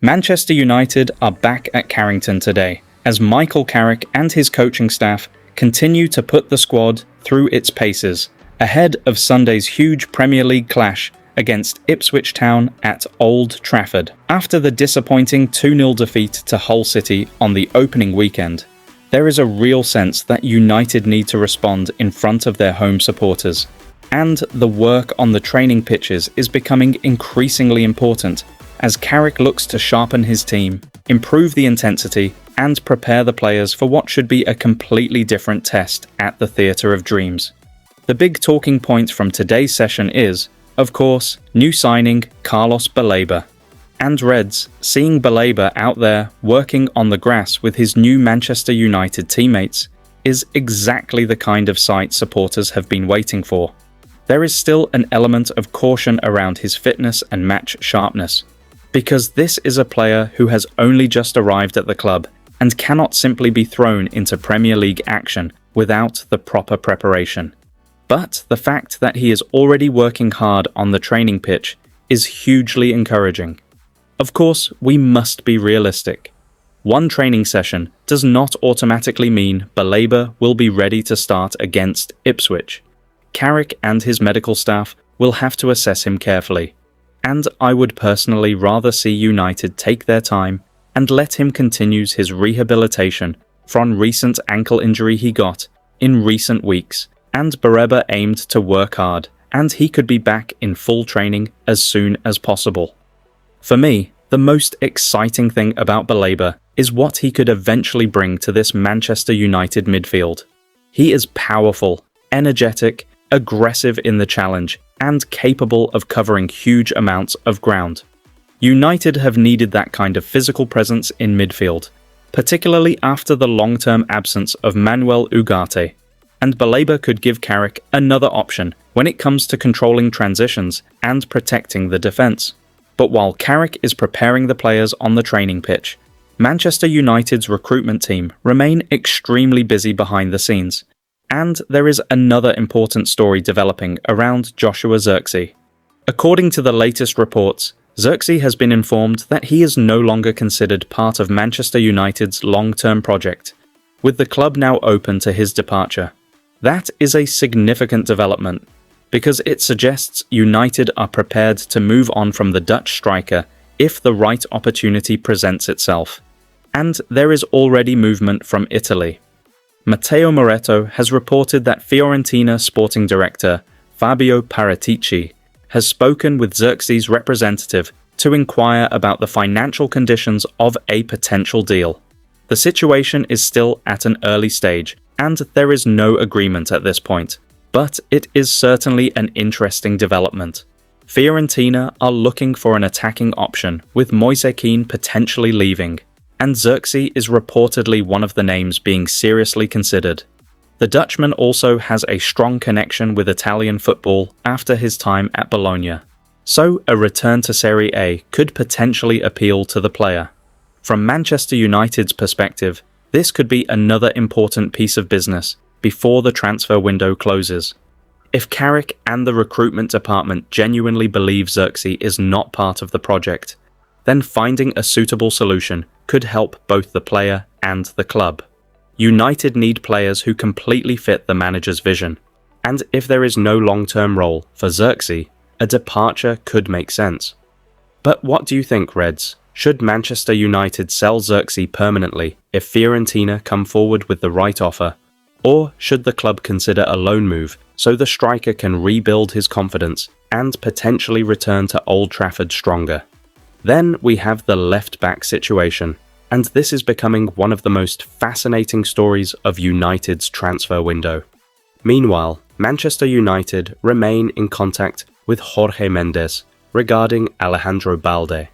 Manchester United are back at Carrington today, as Michael Carrick and his coaching staff continue to put the squad through its paces, ahead of Sunday's huge Premier League clash against Ipswich Town at Old Trafford. After the disappointing 2-0 defeat to Hull City on the opening weekend, there is a real sense that United need to respond in front of their home supporters, and the work on the training pitches is becoming increasingly important as Carrick looks to sharpen his team, improve the intensity, and prepare the players for what should be a completely different test at the Theatre of Dreams. The big talking point from today's session is, of course, new signing Carlos Baleba. And Reds, seeing Baleba out there working on the grass with his new Manchester United teammates is exactly the kind of sight supporters have been waiting for. There is still an element of caution around his fitness and match sharpness, because this is a player who has only just arrived at the club and cannot simply be thrown into Premier League action without the proper preparation. But the fact that he is already working hard on the training pitch is hugely encouraging. Of course, we must be realistic. One training session does not automatically mean Baleba will be ready to start against Ipswich. Carrick and his medical staff will have to assess him carefully, and I would personally rather see United take their time and let him continue his rehabilitation from recent ankle injury he got in recent weeks, and Bareba aimed to work hard, and he could be back in full training as soon as possible. For me, the most exciting thing about Baleba is what he could eventually bring to this Manchester United midfield. He is powerful, energetic, aggressive in the challenge, and capable of covering huge amounts of ground. United have needed that kind of physical presence in midfield, particularly after the long-term absence of Manuel Ugarte, and Baleba could give Carrick another option when it comes to controlling transitions and protecting the defence. But while Carrick is preparing the players on the training pitch, Manchester United's recruitment team remain extremely busy behind the scenes. And there is another important story developing around Joshua Zirkzee. According to the latest reports, Zirkzee has been informed that he is no longer considered part of Manchester United's long-term project, with the club now open to his departure. That is a significant development, because it suggests United are prepared to move on from the Dutch striker if the right opportunity presents itself. And there is already movement from Italy. Matteo Moretto has reported that Fiorentina sporting director Fabio Paratici has spoken with Zirkzee's representative to inquire about the financial conditions of a potential deal. The situation is still at an early stage, and there is no agreement at this point, but it is certainly an interesting development. Fiorentina are looking for an attacking option, with Moise Kean potentially leaving, and Zirkzee is reportedly one of the names being seriously considered. The Dutchman also has a strong connection with Italian football after his time at Bologna, so a return to Serie A could potentially appeal to the player. From Manchester United's perspective, this could be another important piece of business before the transfer window closes. If Carrick and the recruitment department genuinely believe Zirkzee is not part of the project, then finding a suitable solution could help both the player and the club. United need players who completely fit the manager's vision, and if there is no long-term role for Zirkzee, a departure could make sense. But what do you think, Reds? Should Manchester United sell Zirkzee permanently if Fiorentina come forward with the right offer, or should the club consider a loan move so the striker can rebuild his confidence and potentially return to Old Trafford stronger? Then we have the left-back situation, and this is becoming one of the most fascinating stories of United's transfer window. Meanwhile, Manchester United remain in contact with Jorge Mendes regarding Alejandro Balde.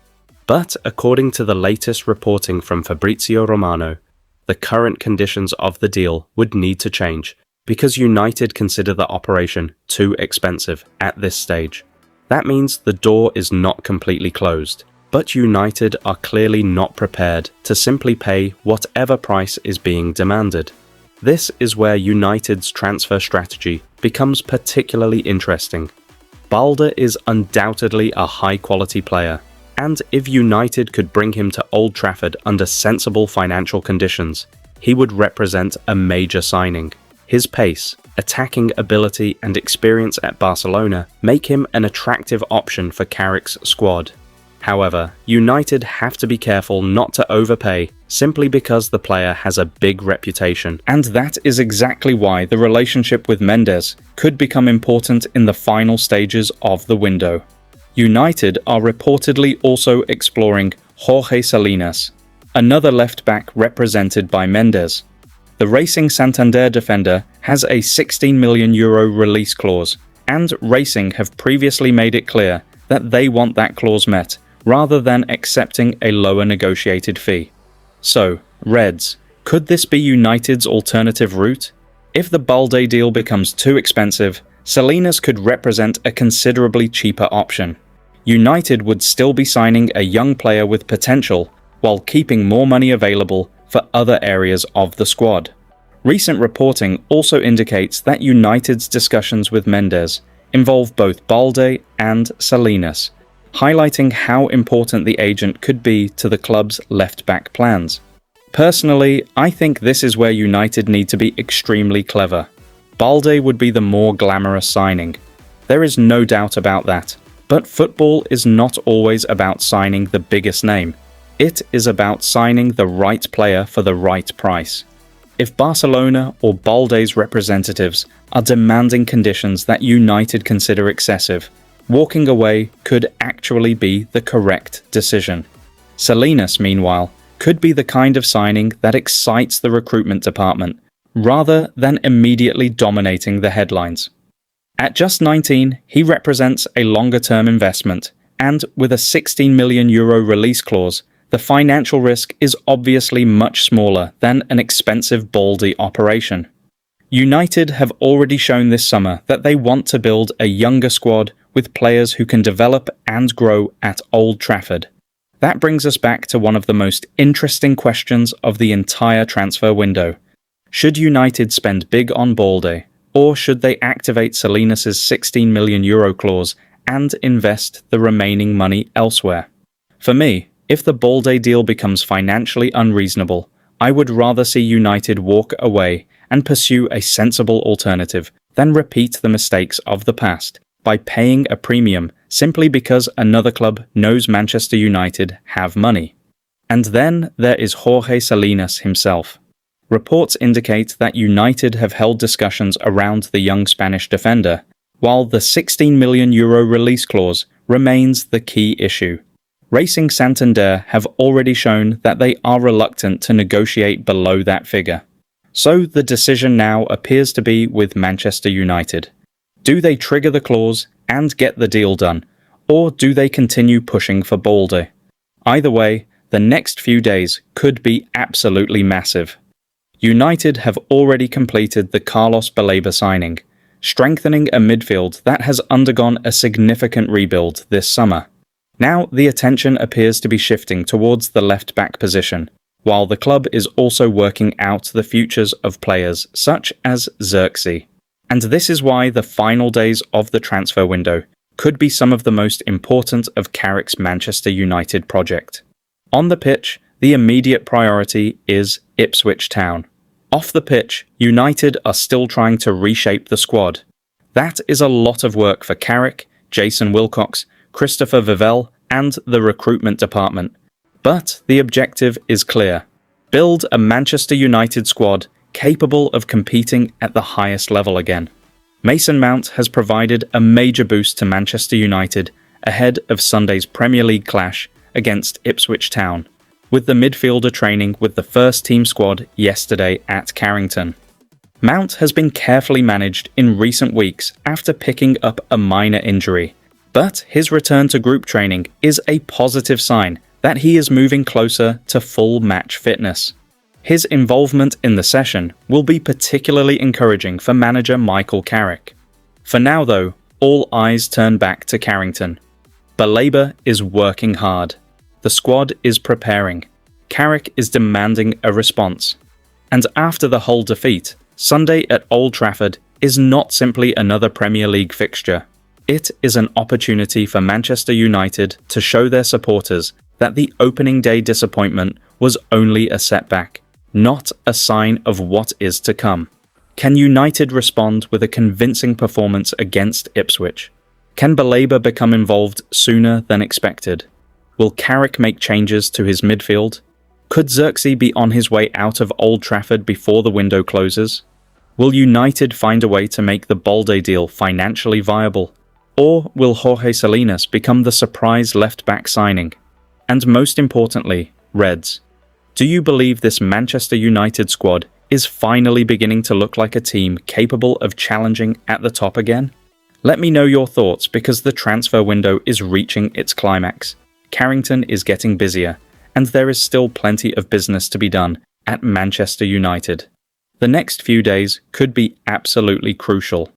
But according to the latest reporting from Fabrizio Romano, the current conditions of the deal would need to change because United consider the operation too expensive at this stage. That means the door is not completely closed, but United are clearly not prepared to simply pay whatever price is being demanded. This is where United's transfer strategy becomes particularly interesting. Balde is undoubtedly a high-quality player, and if United could bring him to Old Trafford under sensible financial conditions, he would represent a major signing. His pace, attacking ability and experience at Barcelona make him an attractive option for Carrick's squad. However, United have to be careful not to overpay simply because the player has a big reputation, and that is exactly why the relationship with Mendes could become important in the final stages of the window. United are reportedly also exploring Jorge Salinas, another left-back represented by Mendes. The Racing Santander defender has a €16 million release clause, and Racing have previously made it clear that they want that clause met, rather than accepting a lower negotiated fee. So, Reds, could this be United's alternative route? If the Balde deal becomes too expensive, Salinas could represent a considerably cheaper option. United would still be signing a young player with potential, while keeping more money available for other areas of the squad. Recent reporting also indicates that United's discussions with Mendes involve both Balde and Salinas, highlighting how important the agent could be to the club's left-back plans. Personally, I think this is where United need to be extremely clever. Balde would be the more glamorous signing. There is no doubt about that. But football is not always about signing the biggest name. It is about signing the right player for the right price. If Barcelona or Balde's representatives are demanding conditions that United consider excessive, walking away could actually be the correct decision. Salinas, meanwhile, could be the kind of signing that excites the recruitment department, rather than immediately dominating the headlines. At just 19, he represents a longer-term investment, and with a €16 million release clause, the financial risk is obviously much smaller than an expensive Balde operation. United have already shown this summer that they want to build a younger squad with players who can develop and grow at Old Trafford. That brings us back to one of the most interesting questions of the entire transfer window. Should United spend big on Balde, or should they activate Salinas' €16 million clause and invest the remaining money elsewhere? For me, if the Balde deal becomes financially unreasonable, I would rather see United walk away and pursue a sensible alternative than repeat the mistakes of the past by paying a premium simply because another club knows Manchester United have money. And then there is Jorge Salinas himself. Reports indicate that United have held discussions around the young Spanish defender, while the €16 million release clause remains the key issue. Racing Santander have already shown that they are reluctant to negotiate below that figure. So the decision now appears to be with Manchester United. Do they trigger the clause and get the deal done, or do they continue pushing for Balde? Either way, the next few days could be absolutely massive. United have already completed the Carlos Baleba signing, strengthening a midfield that has undergone a significant rebuild this summer. Now the attention appears to be shifting towards the left-back position, while the club is also working out the futures of players such as Zirkzee. And this is why the final days of the transfer window could be some of the most important of Carrick's Manchester United project. On the pitch, the immediate priority is Ipswich Town. Off the pitch, United are still trying to reshape the squad. That is a lot of work for Carrick, Jason Wilcox, Christopher Vivell, and the recruitment department. But the objective is clear. Build a Manchester United squad capable of competing at the highest level again. Mason Mount has provided a major boost to Manchester United ahead of Sunday's Premier League clash against Ipswich Town, with the midfielder training with the first team squad yesterday at Carrington. Mount has been carefully managed in recent weeks after picking up a minor injury, but his return to group training is a positive sign that he is moving closer to full match fitness. His involvement in the session will be particularly encouraging for manager Michael Carrick. For now though, all eyes turn back to Carrington. Baleba is working hard. The squad is preparing. Carrick is demanding a response. And after the Hull defeat, Sunday at Old Trafford is not simply another Premier League fixture. It is an opportunity for Manchester United to show their supporters that the opening day disappointment was only a setback, not a sign of what is to come. Can United respond with a convincing performance against Ipswich? Can Baleba become involved sooner than expected? Will Carrick make changes to his midfield? Could Zirkzee be on his way out of Old Trafford before the window closes? Will United find a way to make the Balde deal financially viable? Or will Jorge Salinas become the surprise left-back signing? And most importantly, Reds, do you believe this Manchester United squad is finally beginning to look like a team capable of challenging at the top again? Let me know your thoughts, because the transfer window is reaching its climax. Carrington is getting busier, and there is still plenty of business to be done at Manchester United. The next few days could be absolutely crucial.